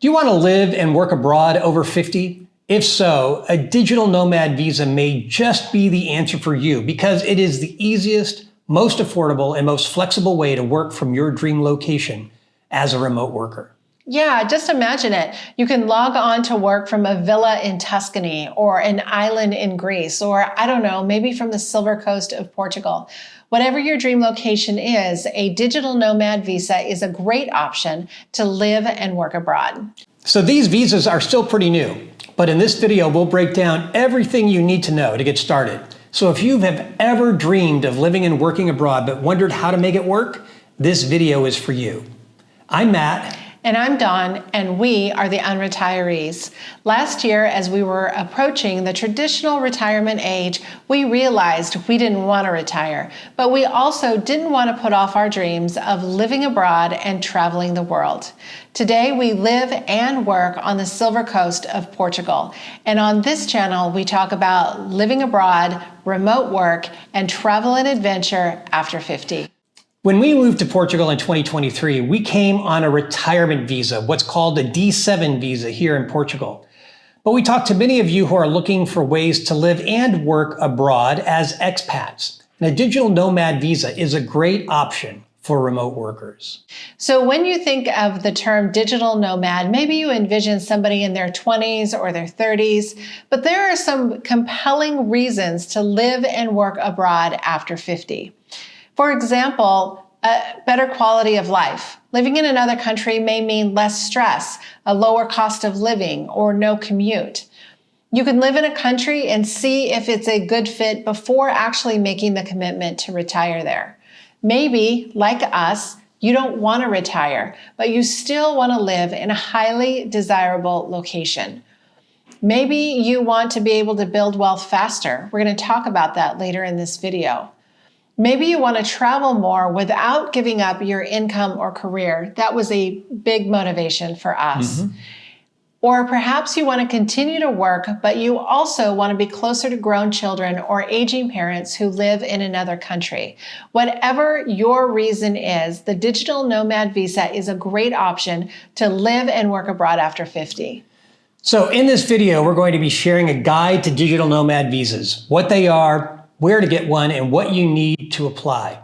You want to live and work abroad over 50? If so, a digital nomad visa may just be the answer for you because it is the easiest, most affordable, and most flexible way to work from your dream location as a remote worker. Yeah, just imagine it. You can log on to work from a villa in Tuscany or an island in Greece, or I don't know, maybe from the Silver Coast of Portugal. Whatever your dream location is, a digital nomad visa is a great option to live and work abroad. So these visas are still pretty new, but in this video, we'll break down everything you need to know to get started. So if you have ever dreamed of living and working abroad but wondered how to make it work, this video is for you. I'm Matt. And I'm Dawn, and we are the Unretirees. Last year, as we were approaching the traditional retirement age, we realized we didn't want to retire, but we also didn't want to put off our dreams of living abroad and traveling the world. Today, we live and work on the Silver Coast of Portugal. And on this channel, we talk about living abroad, remote work, and travel and adventure after 50. When we moved to Portugal in 2023, we came on a retirement visa, what's called a D7 visa here in Portugal. But we talked to many of you who are looking for ways to live and work abroad as expats. And a digital nomad visa is a great option for remote workers. So when you think of the term digital nomad, maybe you envision somebody in their 20s or their 30s, but there are some compelling reasons to live and work abroad after 50. For example, a better quality of life. Living in another country may mean less stress, a lower cost of living, or no commute. You can live in a country and see if it's a good fit before actually making the commitment to retire there. Maybe, like us, you don't want to retire, but you still want to live in a highly desirable location. Maybe you want to be able to build wealth faster. We're going to talk about that later in this video. Maybe you want to travel more without giving up your income or career. That was a big motivation for us. Or perhaps you want to continue to work, but you also want to be closer to grown children or aging parents who live in another country. Whatever your reason is, the digital nomad visa is a great option to live and work abroad after 50. So in this video, we're going to be sharing a guide to digital nomad visas, what they are, where to get one, and what you need to apply.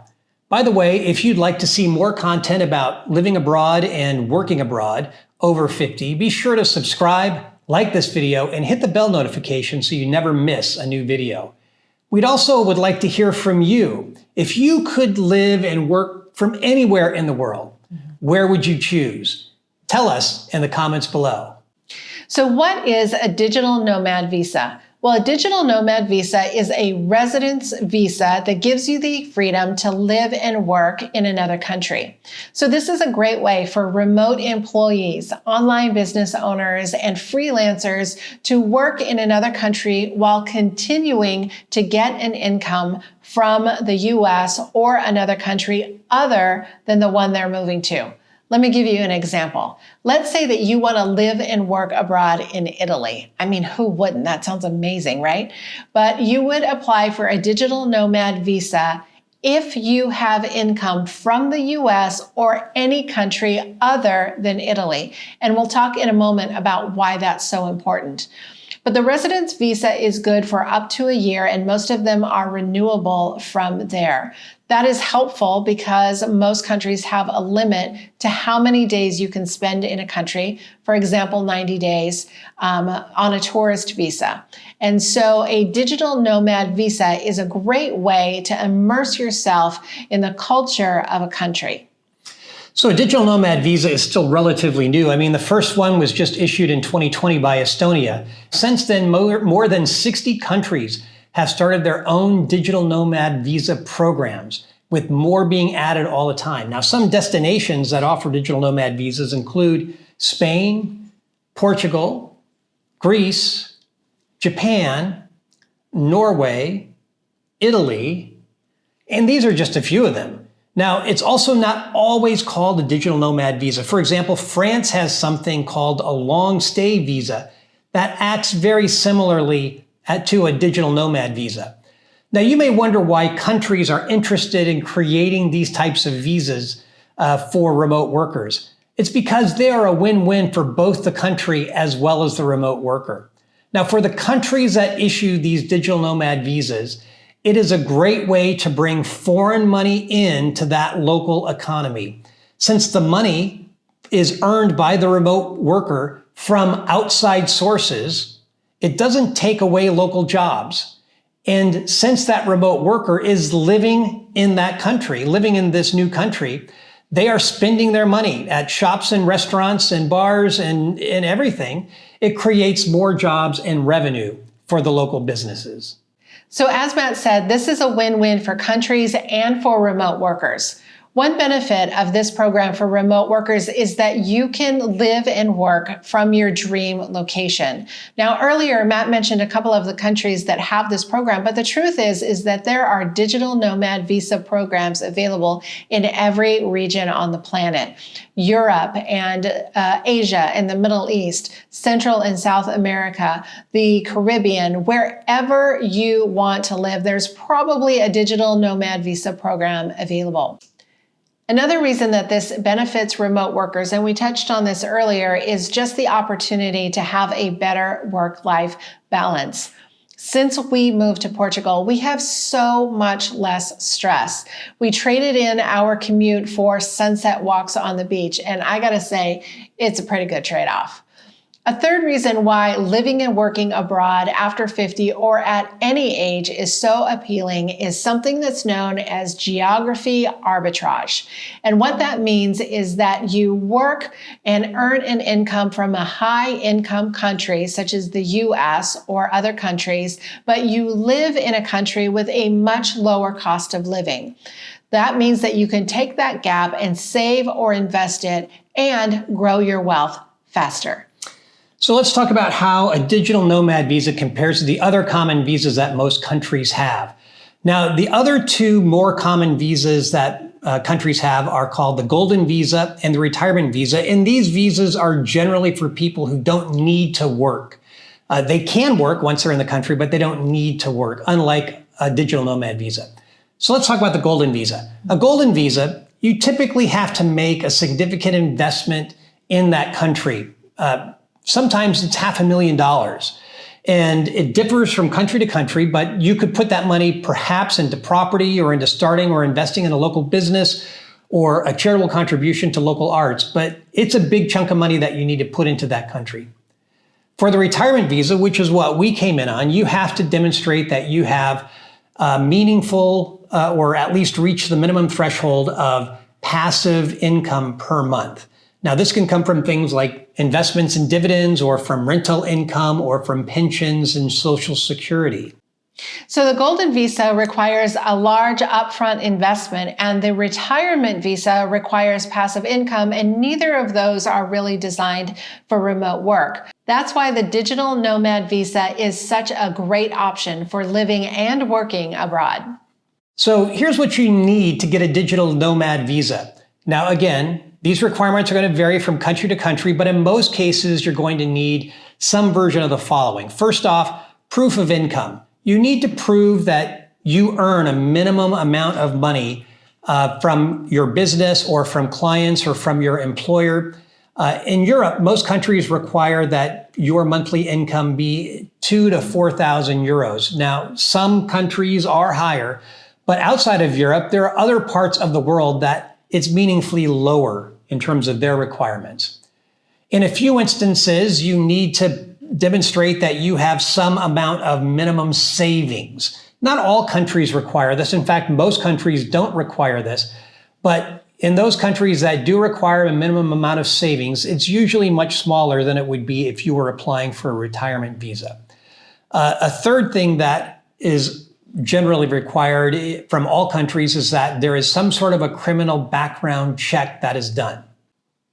By the way, if you'd like to see more content about living abroad and working abroad over 50, be sure to subscribe, like this video, and hit the bell notification so you never miss a new video. We'd also would like to hear from you. If you could live and work from anywhere in the world, where would you choose? Tell us in the comments below. So what is a digital nomad visa? Well, a digital nomad visa is a residence visa that gives you the freedom to live and work in another country. So this is a great way for remote employees, online business owners, and freelancers to work in another country while continuing to get an income from the US or another country other than the one they're moving to. Let me give you an example. Let's say that you want to live and work abroad in Italy. I mean, who wouldn't? That sounds amazing, right? But you would apply for a digital nomad visa if you have income from the US or any country other than Italy. And we'll talk in a moment about why that's so important. But the residence visa is good for up to a year, and most of them are renewable from there. That is helpful because most countries have a limit to how many days you can spend in a country. For example, 90 days on a tourist visa. And so a digital nomad visa is a great way to immerse yourself in the culture of a country. So a digital nomad visa is still relatively new. I mean, the first one was just issued in 2020 by Estonia. Since then, more than 60 countries have started their own digital nomad visa programs, with more being added all the time. Now, some destinations that offer digital nomad visas include Spain, Portugal, Greece, Japan, Norway, Italy, and these are just a few of them. Now, it's also not always called a digital nomad visa. For example, France has something called a long stay visa that acts very similarly to a digital nomad visa. Now, you may wonder why countries are interested in creating these types of visas for remote workers. It's because they are a win-win for both the country as well as the remote worker. Now, for the countries that issue these digital nomad visas, it is a great way to bring foreign money into that local economy. Since the money is earned by the remote worker from outside sources, it doesn't take away local jobs. And since that remote worker is living in that country, living in this new country, they are spending their money at shops and restaurants and bars and everything. It creates more jobs and revenue for the local businesses. So as Matt said, this is a win-win for countries and for remote workers. One benefit of this program for remote workers is that you can live and work from your dream location. Now, earlier, Matt mentioned a couple of the countries that have this program, but the truth is that there are digital nomad visa programs available in every region on the planet. Europe and Asia and the Middle East, Central and South America, the Caribbean, wherever you want to live, there's probably a digital nomad visa program available. Another reason that this benefits remote workers, and we touched on this earlier, is just the opportunity to have a better work-life balance. Since we moved to Portugal, we have so much less stress. We traded in our commute for sunset walks on the beach, and I gotta say, it's a pretty good trade-off. A third reason why living and working abroad after 50 or at any age is so appealing is something that's known as geography arbitrage. And what that means is that you work and earn an income from a high income country, such as the US or other countries, but you live in a country with a much lower cost of living. That means that you can take that gap and save or invest it and grow your wealth faster. So let's talk about how a digital nomad visa compares to the other common visas that most countries have. Now, the other two more common visas that countries have are called the Golden Visa and the Retirement Visa. And these visas are generally for people who don't need to work. They can work once they're in the country, but they don't need to work, unlike a digital nomad visa. So let's talk about the Golden Visa. A Golden Visa, you typically have to make a significant investment in that country. Sometimes it's $500,000. And it differs from country to country, but you could put that money perhaps into property or into starting or investing in a local business or a charitable contribution to local arts. But it's a big chunk of money that you need to put into that country. For the retirement visa, which is what we came in on, you have to demonstrate that you have meaningful or at least reach the minimum threshold of passive income per month. Now, this can come from things like investments in dividends or from rental income or from pensions and Social Security. So the Golden Visa requires a large upfront investment, and the Retirement Visa requires passive income, and neither of those are really designed for remote work. That's why the Digital Nomad Visa is such a great option for living and working abroad. So here's what you need to get a Digital Nomad Visa. Now, again, these requirements are going to vary from country to country, but in most cases, you're going to need some version of the following. First off, proof of income. You need to prove that you earn a minimum amount of money from your business or from clients or from your employer. In Europe, most countries require that your monthly income be 2,000 to 4,000 euros. Now, some countries are higher, but outside of Europe, there are other parts of the world that it's meaningfully lower in terms of their requirements. In a few instances, you need to demonstrate that you have some amount of minimum savings. Not all countries require this. In fact, most countries don't require this. But in those countries that do require a minimum amount of savings, it's usually much smaller than it would be if you were applying for a retirement visa. A third thing that is generally required from all countries is that there is some sort of a criminal background check that is done.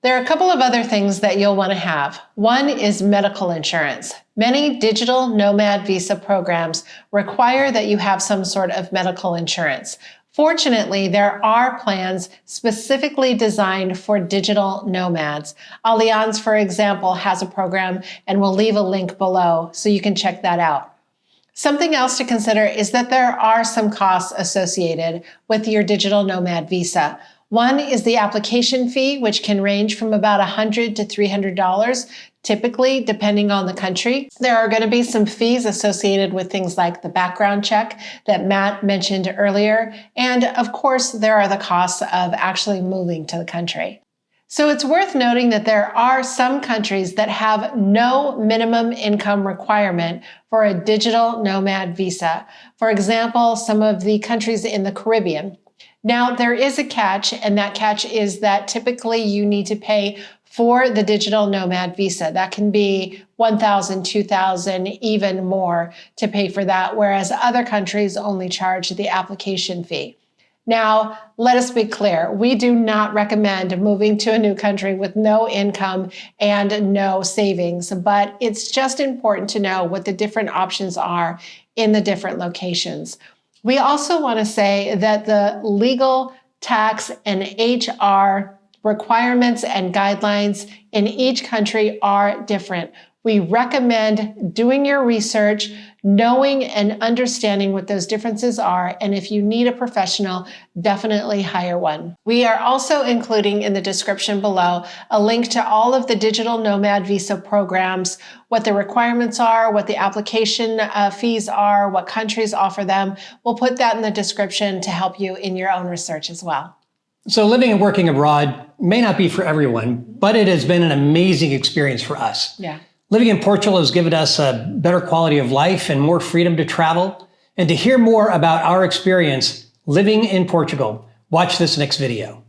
There are a couple of other things that you'll want to have. One is medical insurance. Many digital nomad visa programs require that you have some sort of medical insurance. Fortunately, there are plans specifically designed for digital nomads. Allianz, for example, has a program, and we'll leave a link below so you can check that out. Something else to consider is that there are some costs associated with your digital nomad visa. One is the application fee, which can range from about $100 to $300, typically, depending on the country. There are going to be some fees associated with things like the background check that Matt mentioned earlier. And of course, there are the costs of actually moving to the country. So it's worth noting that there are some countries that have no minimum income requirement for a digital nomad visa. For example, some of the countries in the Caribbean. Now, there is a catch, and that catch is that typically you need to pay for the digital nomad visa. That can be $1,000, $2,000, even more to pay for that, whereas other countries only charge the application fee. Now, let us be clear. We do not recommend moving to a new country with no income and no savings, but it's just important to know what the different options are in the different locations. We also want to say that the legal, tax, and HR requirements and guidelines in each country are different. We recommend doing your research, knowing and understanding what those differences are, and if you need a professional, definitely hire one. We are also including in the description below a link to all of the Digital Nomad Visa programs, what the requirements are, what the application fees are, what countries offer them. We'll put that in the description to help you in your own research as well. So living and working abroad may not be for everyone, but it has been an amazing experience for us. Yeah. Living in Portugal has given us a better quality of life and more freedom to travel. And to hear more about our experience living in Portugal, watch this next video.